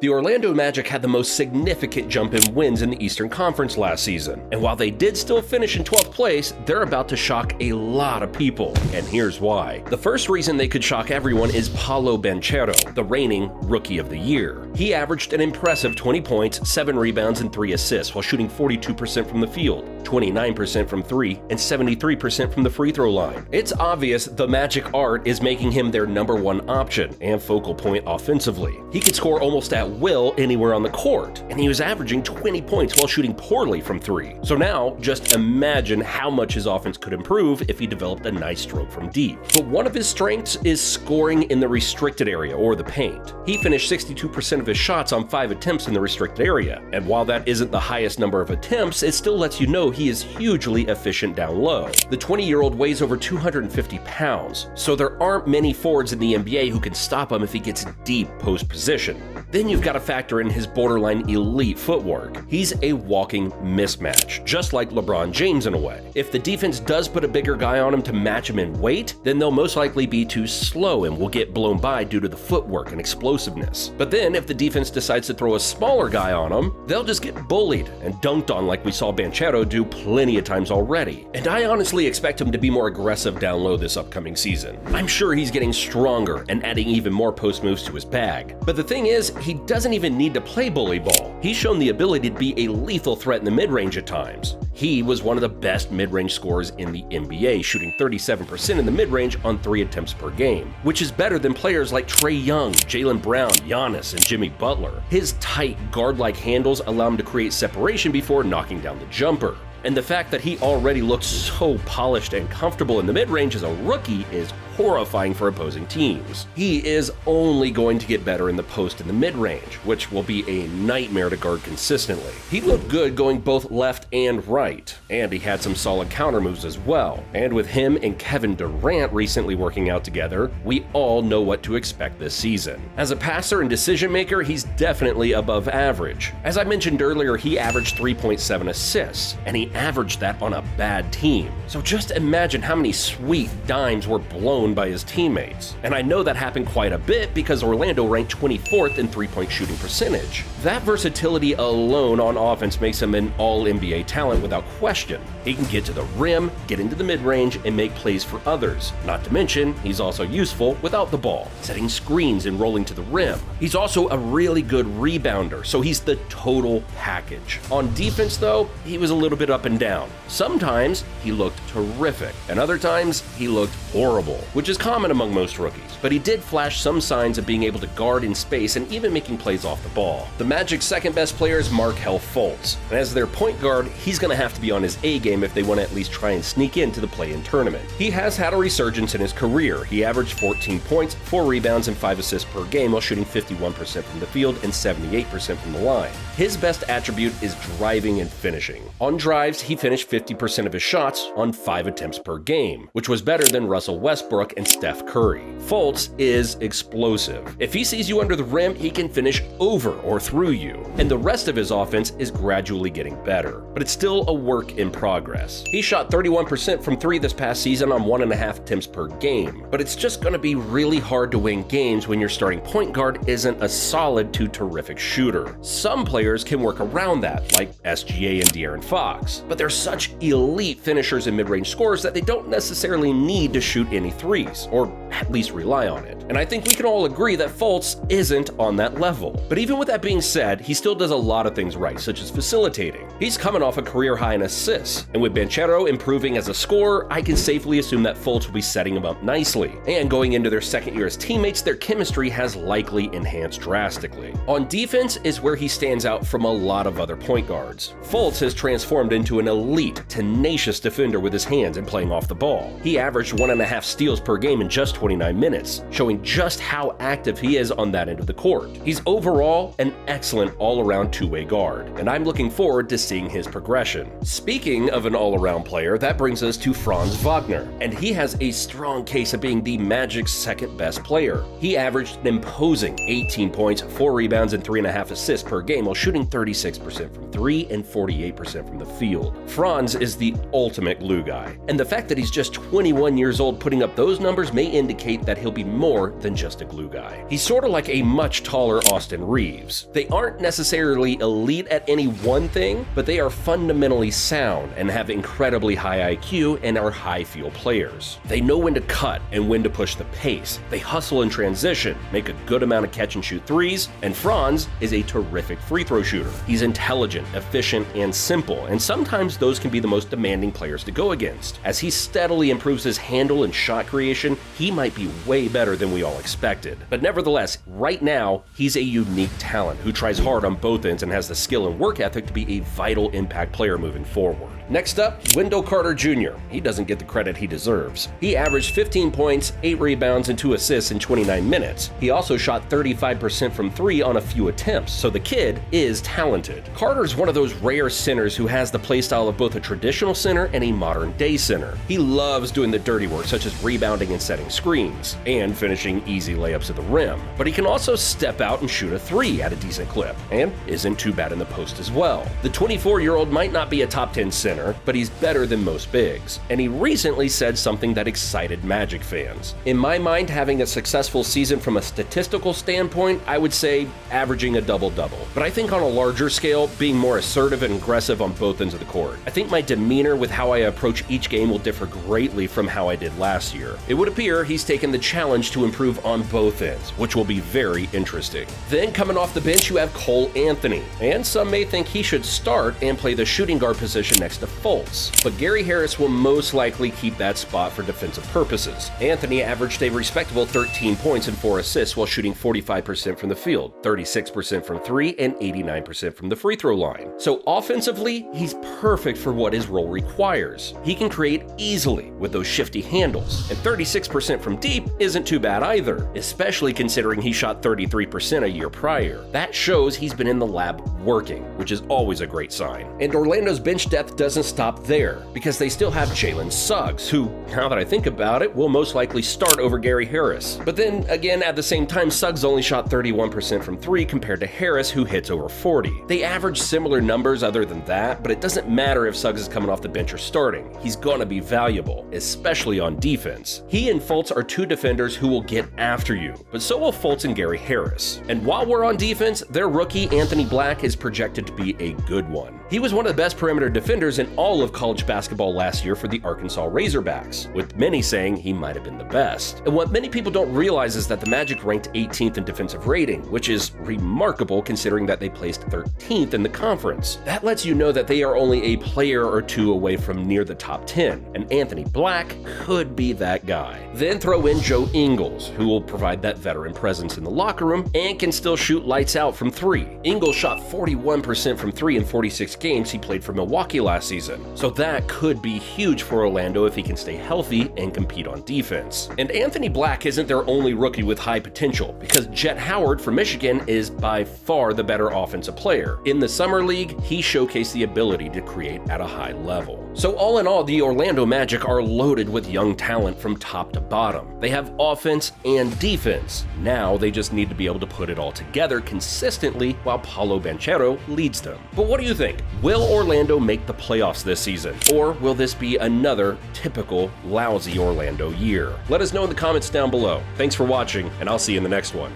The Orlando Magic had the most significant jump in wins in the Eastern Conference last season, and while they did still finish in 12th place, they're about to shock a lot of people, and here's why. The first reason they could shock everyone is Paolo Banchero, the reigning Rookie of the Year. He averaged an impressive 20 points, 7 rebounds, and 3 assists while shooting 42% from the field, 29% from 3, and 73% from the free throw line. It's obvious the Magic art is making him their #1 option and focal point offensively. He could score almost at will anywhere on the court, and he was averaging 20 points while shooting poorly from 3. So now, just imagine how much his offense could improve if he developed a nice stroke from deep. But one of his strengths is scoring in the restricted area, or the paint. He finished 62% of his shots on 5 attempts in the restricted area, and while that isn't the highest number of attempts, it still lets you know he is hugely efficient down low. The 20-year-old weighs over 250 pounds, so there aren't many forwards in the NBA who can stop him if he gets deep post position. Then you've got to factor in his borderline elite footwork. He's a walking mismatch, just like LeBron James in a way. If the defense does put a bigger guy on him to match him in weight, then they'll most likely be too slow and will get blown by due to the footwork and explosiveness. But then if the defense decides to throw a smaller guy on him, they'll just get bullied and dunked on like we saw Banchero do plenty of times already. And I honestly expect him to be more aggressive down low this upcoming season. I'm sure he's getting stronger and adding even more post moves to his bag. But the thing is, he doesn't even need to play bully ball. He's shown the ability to be a lethal threat in the mid-range at times. He was one of the best mid-range scorers in the NBA, shooting 37% in the mid-range on 3 attempts per game, which is better than players like Trae Young, Jalen Brown, Giannis, and Jimmy Butler. His tight, guard-like handles allow him to create separation before knocking down the jumper. And the fact that he already looks so polished and comfortable in the mid-range as a rookie is horrifying for opposing teams. He is only going to get better in the post and the mid-range, which will be a nightmare to guard consistently. He looked good going both left and right, and he had some solid counter moves as well. And with him and Kevin Durant recently working out together, we all know what to expect this season. As a passer and decision maker, he's definitely above average. As I mentioned earlier, he averaged 3.7 assists, and he averaged that on a bad team. So just imagine how many sweet dimes were blown by his teammates. And I know that happened quite a bit because Orlando ranked 24th in three-point shooting percentage. That versatility alone on offense makes him an all-NBA talent without question. He can get to the rim, get into the mid-range, and make plays for others. Not to mention, he's also useful without the ball, setting screens and rolling to the rim. He's also a really good rebounder, so he's the total package. On defense, though, he was a little bit up and down. Sometimes he looked terrific, and other times he looked horrible, which is common among most rookies. But he did flash some signs of being able to guard in space and even making plays off the ball. The Magic's second best player is Markelle Fultz, and as their point guard, he's going to have to be on his A game if they want to at least try and sneak into the play-in tournament. He has had a resurgence in his career. He averaged 14 points, 4 rebounds, and 5 assists per game while shooting 51% from the field and 78% from the line. His best attribute is driving and finishing. On drives, he finished 50% of his shots on 5 attempts per game, which was better than Russell Westbrook and Steph Curry. Fultz is explosive. If he sees you under the rim, he can finish over or through you, and the rest of his offense is gradually getting better, but it's still a work in progress. He shot 31% from 3 this past season on 1.5 attempts per game, but it's just going to be really hard to win games when your starting point guard isn't a solid to terrific shooter. Some players can work around that, like SGA and De'Aaron Fox, but they're such elite finishers and mid-range scorers that they don't necessarily need to shoot any threes, or at least rely on it. And I think we can all agree that Fultz isn't on that level. But even with that being said, he still does a lot of things right, such as facilitating. He's coming off a career high in assists, and with Banchero improving as a scorer, I can safely assume that Fultz will be setting him up nicely. And going into their second year as teammates, their chemistry has likely enhanced drastically. On defense is where he stands out from a lot of other point guards. Fultz has transformed into an elite, tenacious defender with his hands and playing off the ball. He averaged 1.5 steals per game in just 29 minutes, showing just how active he is on that end of the court. He's overall an excellent all-around two-way guard, and I'm looking forward to seeing his progression. Speaking of an all-around player, that brings us to Franz Wagner, and he has a strong case of being the Magic's second best player. He averaged an imposing 18 points, 4 rebounds, and 3.5 assists per game while shooting 36% from 3 and 48% from the field. Franz is the ultimate glue guy, and the fact that he's just 21 years old putting up those numbers may indicate that he'll be more more than just a glue guy. He's sort of like a much taller Austin Reeves. They aren't necessarily elite at any one thing, but they are fundamentally sound and have incredibly high IQ and are high feel players. They know when to cut and when to push the pace. They hustle in transition, make a good amount of catch and shoot threes, and Franz is a terrific free throw shooter. He's intelligent, efficient, and simple, and sometimes those can be the most demanding players to go against. As he steadily improves his handle and shot creation, he might be way better than we all expected. But nevertheless, right now, he's a unique talent who tries hard on both ends and has the skill and work ethic to be a vital impact player moving forward. Next up, Wendell Carter Jr. He doesn't get the credit he deserves. He averaged 15 points, 8 rebounds, and 2 assists in 29 minutes. He also shot 35% from 3 on a few attempts, so the kid is talented. Carter's one of those rare centers who has the playstyle of both a traditional center and a modern-day center. He loves doing the dirty work, such as rebounding and setting screens, and finishing easy layups at the rim. But he can also step out and shoot a 3 at a decent clip, and isn't too bad in the post as well. The 24-year-old might not be a top 10 center, but he's better than most bigs. And he recently said something that excited Magic fans. In my mind, having a successful season from a statistical standpoint, I would say averaging a double-double. But I think on a larger scale, being more assertive and aggressive on both ends of the court. I think my demeanor with how I approach each game will differ greatly from how I did last year. It would appear he's taken the challenge to improve on both ends, which will be very interesting. Then coming off the bench, you have Cole Anthony. And some may think he should start and play the shooting guard position next to Fultz, but Gary Harris will most likely keep that spot for defensive purposes. Anthony averaged a respectable 13 points and 4 assists while shooting 45% from the field, 36% from 3, and 89% from the free throw line. So offensively, he's perfect for what his role requires. He can create easily with those shifty handles, and 36% from deep isn't too bad either, especially considering he shot 33% a year prior. That shows he's been in the lab working, which is always a great sign. And Orlando's bench depth doesn't stop there, because they still have Jalen Suggs, who, now that I think about it, will most likely start over Gary Harris. But then again, at the same time, Suggs only shot 31% from 3 compared to Harris, who hits over 40. They average similar numbers other than that, but it doesn't matter if Suggs is coming off the bench or starting. He's gonna be valuable, especially on defense. He and Fultz are two defenders who will get after you, but so will Fultz and Gary Harris. And while we're on defense, their rookie Anthony Black is projected to be a good one. He was one of the best perimeter defenders in all of college basketball last year for the Arkansas Razorbacks, with many saying he might have been the best. And what many people don't realize is that the Magic ranked 18th in defensive rating, which is remarkable considering that they placed 13th in the conference. That lets you know that they are only a player or two away from near the top 10, and Anthony Black could be that guy. Then throw in Joe Ingles, who will provide that veteran presence in the locker room and can still shoot lights out from 3. Ingles shot 41% from 3 in 46 games he played for Milwaukee last season, so that could be huge for Orlando if he can stay healthy and compete on defense. And Anthony Black isn't their only rookie with high potential, because Jet Howard from Michigan is by far the better offensive player. In the Summer League, he showcased the ability to create at a high level. So all in all, the Orlando Magic are loaded with young talent from top to bottom. They have offense and defense. Now they just need to be able to put it all together consistently while Paolo Banchero leads them. But what do you think? Will Orlando make the playoffs this season? Or will this be another typical lousy Orlando year? Let us know in the comments down below. Thanks for watching, and I'll see you in the next one.